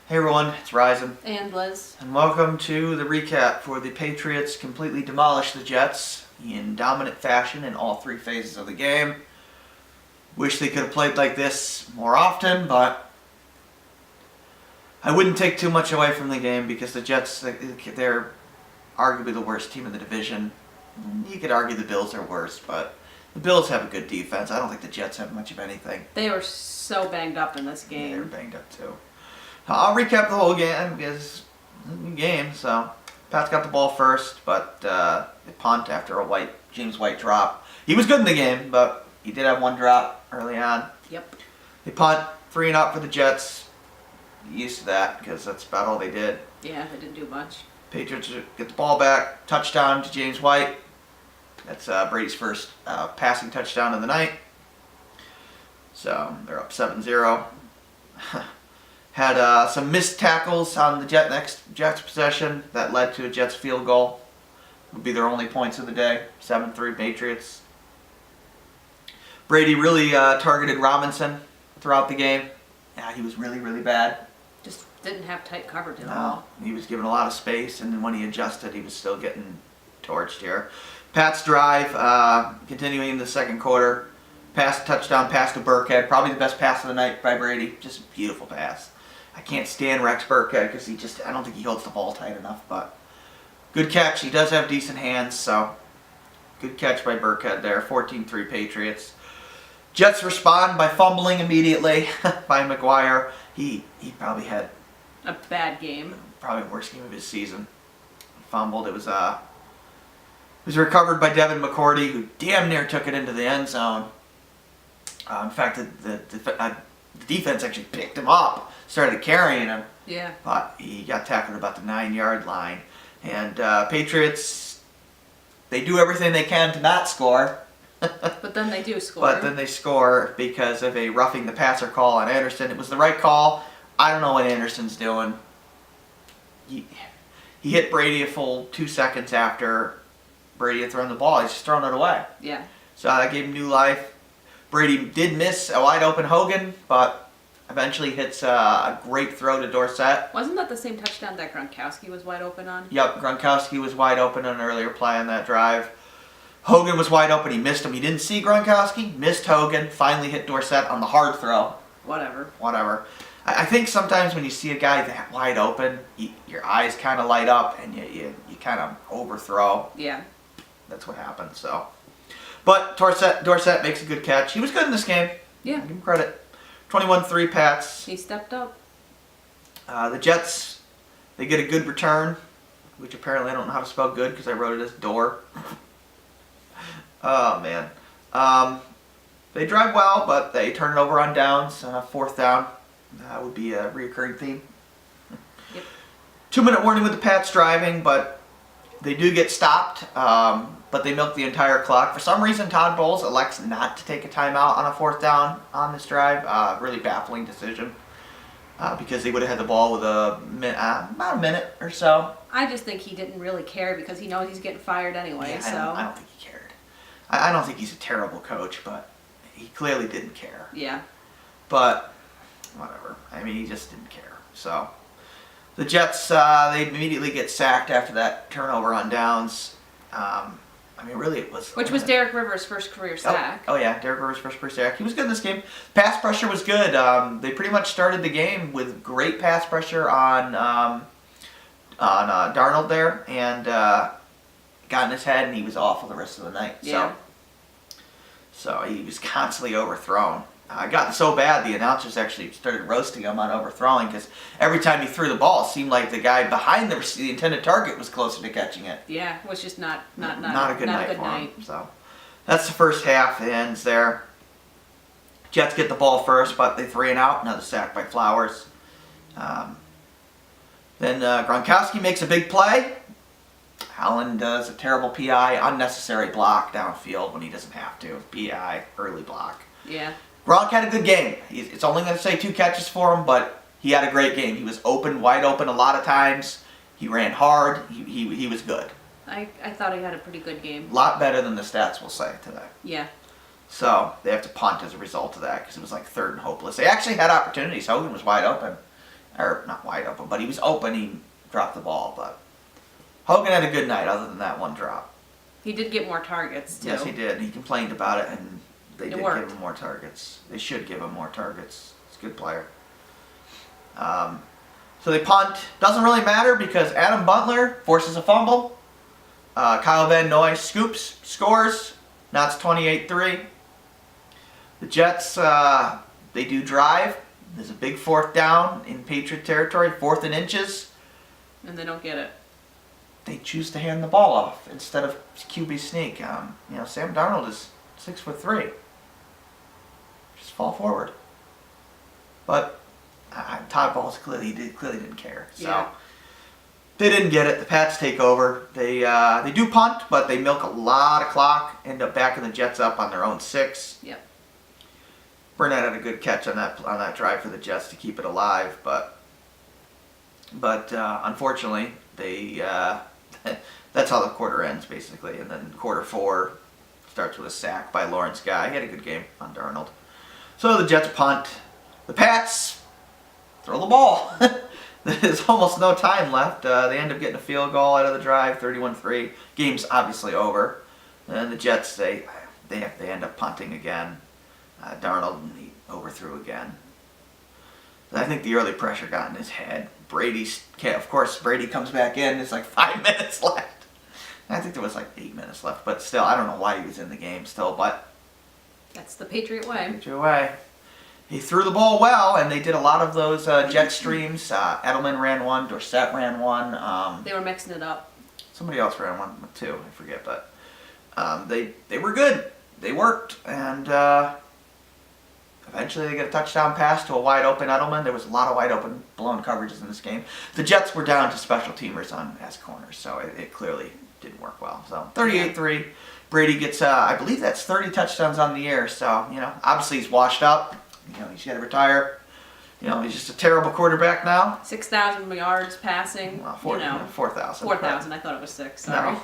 Hey everyone, it's Ryzen. And Liz. And welcome to the recap for the Patriots completely demolished the Jets in dominant fashion in all three phases of the game. Wish they could have played like this more often, but I wouldn't take too much away from the game because the Jets, they're arguably the worst team in the division. You could argue the Bills are worse, but the Bills have a good defense. I don't think the Jets have much of anything. They were so banged up in this game. Yeah, they were banged up too. I'll recap the whole game because it's a new game. So Pats got the ball first, but they punt after a James White drop. He was good in the game, but he did have one drop early on. Yep. They punt 3-0 for the Jets. Used to that because that's about all they did. Yeah, they didn't do much. Patriots get the ball back. Touchdown to James White. That's Brady's first passing touchdown of the night. So they're up 7-0. Had some missed tackles on the Jets possession that led to a Jets field goal. Would be their only points of the day. 7-3 Patriots. Brady really targeted Robinson throughout the game. Yeah, he was really, really bad. Just didn't have tight coverage at No, all. he was given a lot of space, and then when he adjusted, he was still getting torched here. Pats drive, continuing in the second quarter. Touchdown pass to Burkhead. Probably the best pass of the night by Brady. Just a beautiful pass. I can't stand Rex Burkhead because I don't think he holds the ball tight enough, but good catch. He does have decent hands, so good catch by Burkhead there. 14-3 Patriots. Jets respond by fumbling immediately by McGuire. He probably had a bad game. Probably the worst game of his season. He fumbled. It was recovered by Devin McCourty, who damn near took it into the end zone. In fact, the defense actually picked him up, started carrying him. Yeah. But he got tackled about the 9-yard line. And Patriots, they do everything they can to not score. But then they do score. But then they score because of a roughing the passer call on Anderson. It was the right call. I don't know what Anderson's doing. He hit Brady a full 2 seconds after Brady had thrown the ball. He's just thrown it away. Yeah. So that gave him new life. Brady did miss a wide open Hogan, but eventually hits a great throw to Dorsett. Wasn't that the same touchdown that Gronkowski was wide open on? Yep, Gronkowski was wide open on an earlier play on that drive. Hogan was wide open. He missed him. He didn't see Gronkowski. Missed Hogan. Finally hit Dorsett on the hard throw. Whatever. I think sometimes when you see a guy that wide open, your eyes kind of light up and you kind of overthrow. Yeah. That's what happened. So, but Dorsett makes a good catch. He was good in this game. Yeah. I'll give him credit. 21-3 Pats. He stepped up. The Jets, they get a good return, which apparently I don't know how to spell good because I wrote it as door. Oh, man. They drive well, but they turn it over on downs. Fourth down would be a reoccurring theme. Yep. 2-minute warning with the Pats driving, but they do get stopped, but they milk the entire clock. For some reason, Todd Bowles elects not to take a timeout on a fourth down on this drive. Really baffling decision because they would have had the ball with about a minute or so. I just think he didn't really care because he knows he's getting fired anyway. Yeah, I don't think he cared. I don't think he's a terrible coach, but he clearly didn't care. Yeah. But whatever. I mean, he just didn't care. So the Jets, they immediately get sacked after that turnover on downs. I mean, really, it was... Which was Derek Rivers' first career sack. Oh yeah, Derek Rivers' first career sack. He was good in this game. Pass pressure was good. They pretty much started the game with great pass pressure on Darnold there, and got in his head, and he was awful the rest of the night. Yeah. So he was constantly overthrown. It got so bad, the announcers actually started roasting him on overthrowing because every time he threw the ball, it seemed like the guy behind the intended target was closer to catching it. Yeah, it was just not a good night for him. So that's the first half. It ends there. Jets get the ball first, but they 3 and out. Another sack by Flowers. Then Gronkowski makes a big play. Allen does a terrible PI, unnecessary block downfield when he doesn't have to. PI, early block. Yeah. Gronk had a good game. It's only going to say 2 catches for him, but he had a great game. He was open, wide open a lot of times. He ran hard. He was good. I thought he had a pretty good game. A lot better than the stats will say today. Yeah. So they have to punt as a result of that because it was like third and hopeless. They actually had opportunities. Hogan was wide open. or not wide open, but he was open. He dropped the ball, but Hogan had a good night other than that one drop. He did get more targets too. Yes, he did. He complained about it, and they did worked. give him more targets. They should give him more targets. He's a good player. So they punt. Doesn't really matter because Adam Butler forces a fumble. Kyle Van Noy scoops, scores. Now it's 28-3. The Jets, they do drive. There's a big fourth down in Patriot territory, 4th and inches. And they don't get it. They choose to hand the ball off instead of QB sneak. Sam Darnold is 6'3". Just fall forward. But Todd Bowles clearly didn't care. So Yeah. they didn't get it. The Pats take over. They do punt, but they milk a lot of clock. End up backing the Jets up on their own 6. Yep. Burnett had a good catch on that drive for the Jets to keep it alive, but unfortunately they that's how the quarter ends basically, and then quarter 4 starts with a sack by Lawrence Guy. He had a good game on Darnold. So the Jets punt. The Pats throw the ball. There's almost no time left. They end up getting a field goal out of the drive, 31-3. Game's obviously over. And the Jets they end up punting again. Darnold he overthrew again. I think the early pressure got in his head. Of course, Brady comes back in. There's like 5 minutes left. I think there was like 8 minutes left, but still, I don't know why he was in the game still, but That's the Patriot way. Patriot way. He threw the ball well, and they did a lot of those jet streams. Edelman ran one, Dorsett ran one. They were mixing it up. Somebody else ran one too, I forget, but they were good. They worked, and eventually they get a touchdown pass to a wide open Edelman. There was a lot of wide open blown coverages in this game. The Jets were down to special teamers as corners, so it clearly didn't work well. So 38-3. Brady gets, I believe that's 30 touchdowns on the year. So, obviously he's washed up. He's got to retire. He's just a terrible quarterback now. 6,000 yards passing. Well, 4,000. 4,000. I thought it was 6. Sorry. No, it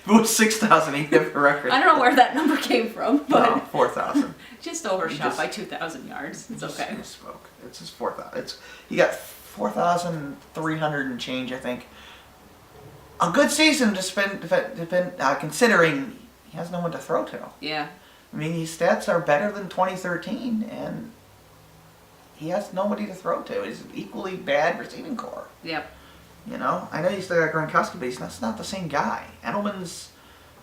was 6,000. He hit the record. I don't know where that number came from, but No, 4,000. just overshot by 2,000 yards. It's okay. He spoke. It's his 4,000. He got 4,300 and change, I think. A good season to spend, considering he has no one to throw to. Yeah. I mean, his stats are better than 2013, and he has nobody to throw to. He's an equally bad receiving core. Yep. I know you still got Gronkowski, but that's not the same guy. Edelman's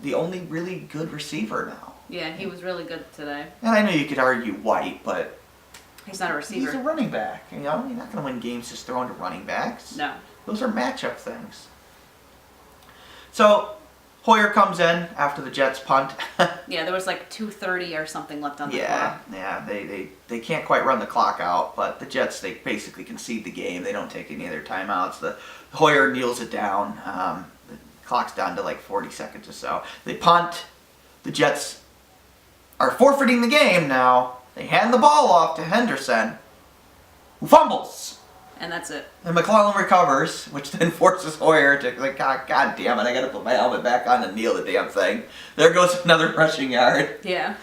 the only really good receiver now. Yeah, he was really good today. And I know you could argue White, but He's not a receiver. he's a running back. You're not going to win games just throwing to running backs. No. Those are matchup things. So Hoyer comes in after the Jets punt. Yeah, there was like 2:30 or something left on the clock. Yeah, they can't quite run the clock out, but the Jets, they basically concede the game. They don't take any of their timeouts. The Hoyer kneels it down. The clock's down to like 40 seconds or so. They punt. The Jets are forfeiting the game now. They hand the ball off to Henderson, who fumbles. And that's it. And McClellan recovers, which then forces Hoyer to, God damn it, I gotta put my helmet back on and kneel the damn thing. There goes another rushing yard. Yeah.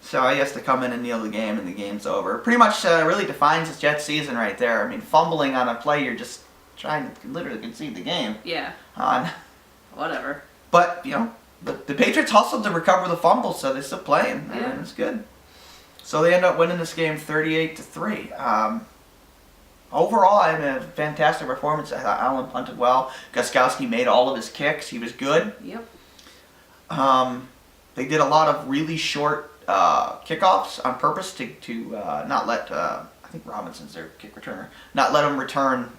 So he has to come in and kneel the game, and the game's over. Pretty much really defines his Jets season right there. I mean, fumbling on a play, you're just trying to literally concede the game Yeah. on. Whatever. But, the Patriots hustled to recover the fumble, so they're still playing. Yeah. And it's good. So they end up winning this game 38-3. Overall, I had a fantastic performance. I thought Allen punted well. Gostkowski made all of his kicks. He was good. Yep. They did a lot of really short kickoffs on purpose to not let, I think Robinson's their kick returner, not let him return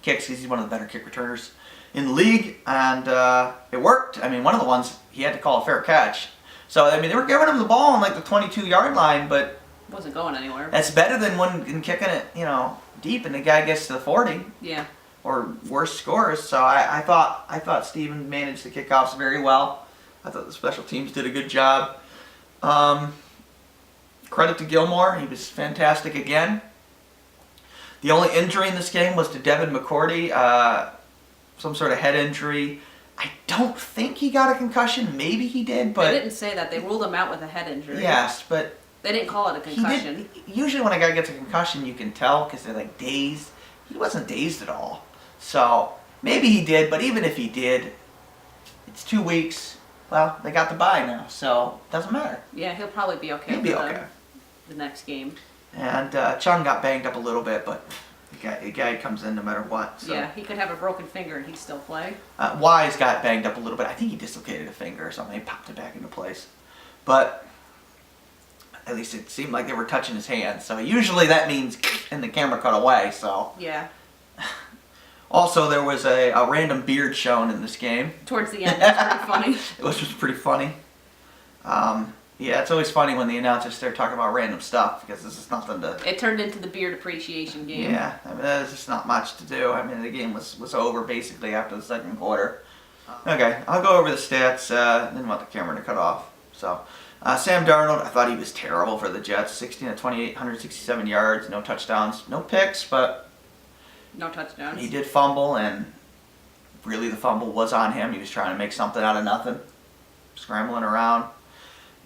kicks because he's one of the better kick returners in the league. And it worked. I mean, one of the ones, he had to call a fair catch. So, I mean, they were giving him the ball on like the 22-yard line, but Wasn't going anywhere. that's better than when kicking it, deep and the guy gets to the 40 Yeah. or worse scores. So I thought Steven managed the kickoffs very well. I thought the special teams did a good job. Credit to Gilmore. He was fantastic again. The only injury in this game was to Devin McCourty, some sort of head injury. I don't think he got a concussion. Maybe he did, but They didn't say that. They ruled him out with a head injury. yes, but They didn't call it a he concussion. did. Usually when a guy gets a concussion, you can tell because they're like dazed. he wasn't dazed at all. So maybe he did, but even if he did, it's 2 weeks. Well, they got the bye now, so it doesn't matter. Yeah, he'll probably be okay. He'll be for okay. The next game. And Chung got banged up a little bit, but the guy comes in no matter what. So. Yeah, he could have a broken finger and he'd still play. Wise got banged up a little bit. I think he dislocated a finger or something. He popped it back into place. But at least it seemed like they were touching his hand. So usually that means, and the camera cut away. So Yeah. also there was a random beard shown in this game. Towards the end, it's pretty funny. Which was pretty funny. Yeah, it's always funny when the announcers start talking about random stuff because this is nothing to. It turned into the beard appreciation game. Yeah, I mean there's just not much to do. I mean the game was over basically after the second quarter. Okay, I'll go over the stats. Didn't want the camera to cut off. So Sam Darnold, I thought he was terrible for the Jets. 16 of 28, 167 yards, no touchdowns, no picks, but No touchdowns. he did fumble, and really the fumble was on him. He was trying to make something out of nothing, scrambling around.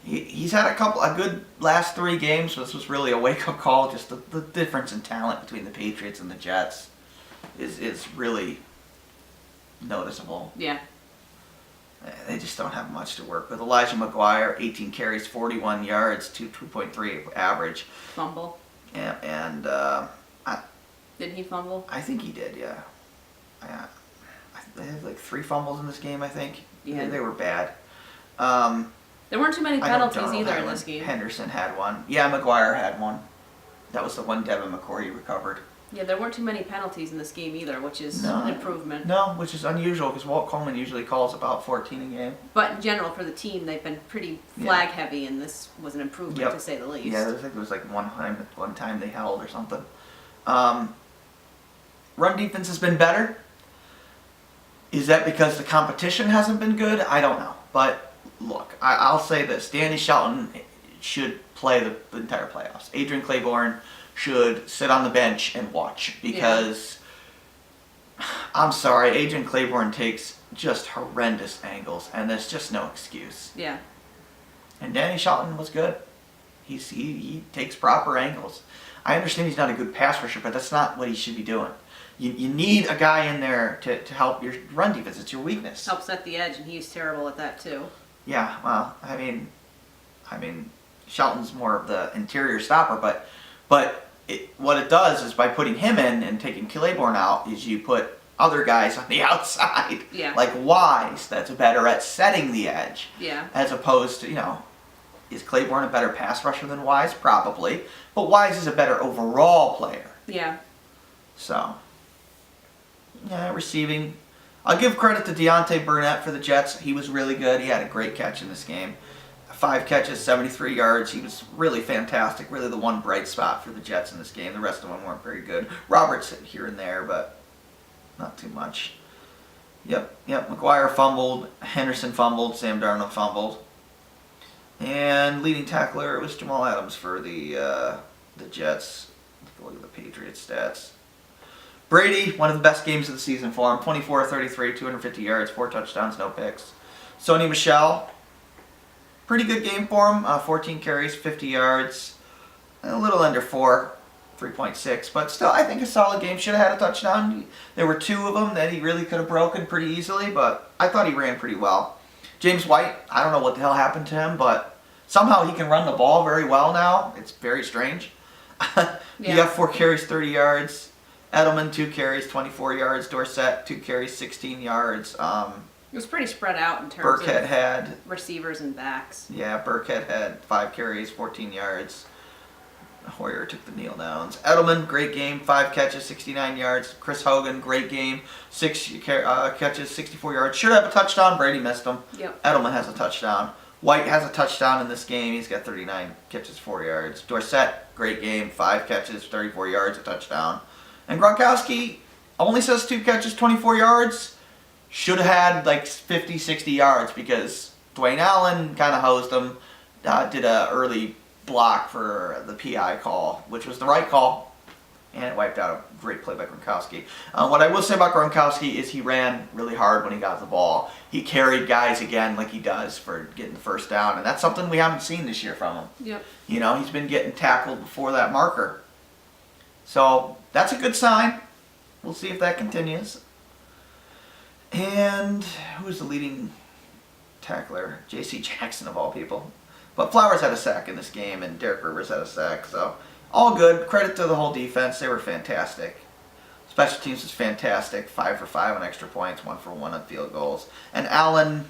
He's had a good last 3 games, so this was really a wake-up call. Just the difference in talent between the Patriots and the Jets is really noticeable. Yeah. They just don't have much to work with. Elijah McGuire, 18 carries, 41 yards, 2.3 average. Fumble. And Didn't he fumble? I think he did, yeah. They had like 3 fumbles in this game, I think. Yeah. They were bad. There weren't too many I know penalties Darnold either had in one. this game. Henderson had one. Yeah, McGuire had one. That was the one Devin McCourty recovered. Yeah, there weren't too many penalties in this game either, which is No. an improvement. No, which is unusual because Walt Coleman usually calls about 14 a game. But in general, for the team, they've been pretty flag heavy, and this was an improvement Yep. to say the least. Yeah, I think it was like one time they held or something. Run defense has been better. Is that because the competition hasn't been good? I don't know. But look, I'll say this. Danny Shelton should play the entire playoffs. Adrian Claiborne should sit on the bench and watch because I'm sorry, Adrian Claiborne takes just horrendous angles and there's just no excuse. Yeah. And Danny Shelton was good. He takes proper angles. I understand he's not a good pass rusher, but that's not what he should be doing. You need a guy in there to help your run defense. It's your weakness. Helps set the edge, and he's terrible at that too. Yeah, well, I mean, Shelton's more of the interior stopper, but what it does is by putting him in and taking Claiborne out, is you put other guys on the outside, Yeah. like Wise, that's better at setting the edge, Yeah. as opposed to, is Claiborne a better pass rusher than Wise? Probably, but Wise is a better overall player. Yeah. So, yeah, receiving. I'll give credit to Deontay Burnett for the Jets. He was really good. He had a great catch in this game. 5 catches, 73 yards. He was really fantastic. Really the one bright spot for the Jets in this game. The rest of them weren't very good. Roberts here and there, but not too much. Yep. McGuire fumbled. Henderson fumbled. Sam Darnold fumbled. And leading tackler, it was Jamal Adams for the Jets. Look at the Patriots stats. Brady, one of the best games of the season for him. 24-33, 250 yards, 4 touchdowns, no picks. Sony Michel, pretty good game for him. 14 carries, 50 yards, a little under 4, 3.6. But still, I think a solid game. Should have had a touchdown. There were 2 of them that he really could have broken pretty easily, but I thought he ran pretty well. James White, I don't know what the hell happened to him, but somehow he can run the ball very well now. It's very strange. He got 4 carries, 30 yards. Edelman, 2 carries, 24 yards. Dorsett, 2 carries, 16 yards. It was pretty spread out in terms Burkhead of had, receivers and backs. yeah, Burkhead had 5 carries, 14 yards. Hoyer took the kneel downs. Edelman, great game, 5 catches, 69 yards. Chris Hogan, great game, 6 catches, 64 yards. Should have a touchdown. Brady missed him. Yep. Edelman has a touchdown. White has a touchdown in this game. He's got 39 catches, 4 yards. Dorsett, great game, 5 catches, 34 yards, a touchdown. And Gronkowski only says 2 catches, 24 yards. Should have had like 50, 60 yards because Dwayne Allen kind of hosed him. Did a early block for the PI call, which was the right call. And it wiped out a great play by Gronkowski. What I will say about Gronkowski is he ran really hard when he got the ball. He carried guys again like he does for getting the first down. And that's something we haven't seen this year from him. Yep. He's been getting tackled before that marker. So that's a good sign. we'll see if that continues. And who's the leading tackler? J.C. Jackson of all people. But Flowers had a sack in this game, and Derek Rivers had a sack, so all good. Credit to the whole defense. They were fantastic. Special teams was fantastic. 5 for 5 on extra points, 1 for 1 on field goals. And Allen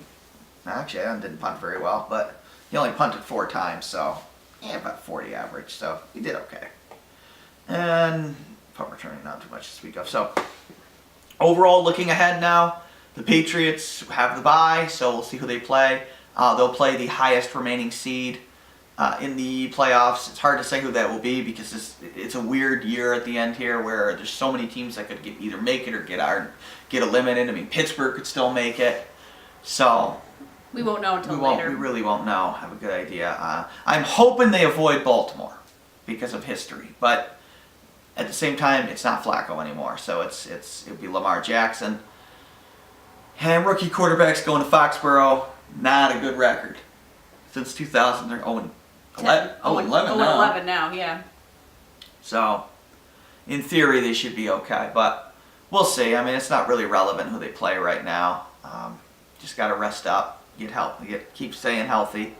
didn't punt very well, but he only punted 4 times, so about 40 average, so he did okay. And punt returning not too much to speak of. So overall, looking ahead now, the Patriots have the bye, so we'll see who they play. They'll play the highest remaining seed in the playoffs. It's hard to say who that will be because it's a weird year at the end here where there's so many teams that could either make it or get eliminated. I mean, Pittsburgh could still make it. So we won't know until later. We really won't know. Have a good idea. I'm hoping they avoid Baltimore because of history, but at the same time, it's not Flacco anymore. So it'll be Lamar Jackson. And rookie quarterbacks going to Foxborough. Not a good record. Since 2000, they're 0-11 now. 11 now, yeah. So, in theory, they should be okay. But we'll see. I mean, it's not really relevant who they play right now. Just got to rest up, keep staying healthy,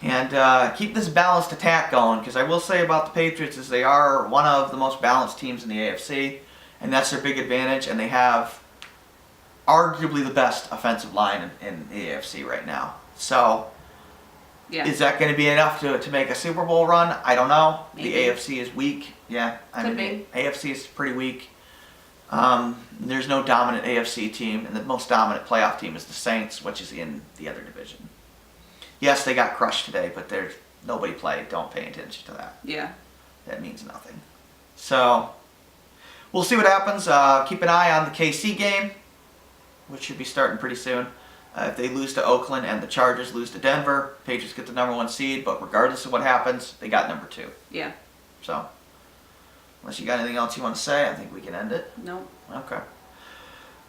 and keep this balanced attack going. Because I will say about the Patriots is they are one of the most balanced teams in the AFC, and that's their big advantage. And they have arguably the best offensive line in the AFC right now. So, is that going to be enough to make a Super Bowl run? I don't know. Maybe. The AFC is weak. Yeah, Could be. AFC is pretty weak. There's no dominant AFC team, and the most dominant playoff team is the Saints, which is in the other division. Yes, they got crushed today, but nobody played. Don't pay attention to that. Yeah. That means nothing. So, we'll see what happens. Keep an eye on the KC game, which should be starting pretty soon. If they lose to Oakland and the Chargers lose to Denver, Patriots get the number 1 seed, but regardless of what happens, they got number 2. Yeah. So, unless you got anything else you want to say, I think we can end it. No. Okay.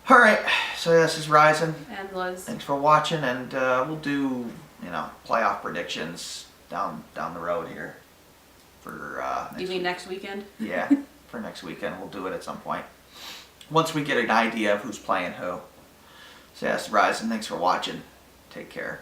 All right. So this is Ryzen. And Liz. Thanks for watching, and we'll do playoff predictions down the road here for You mean next weekend? Yeah, for next weekend. We'll do it at some point once we get an idea of who's playing who. So yes, Ryzen. Thanks for watching. Take care.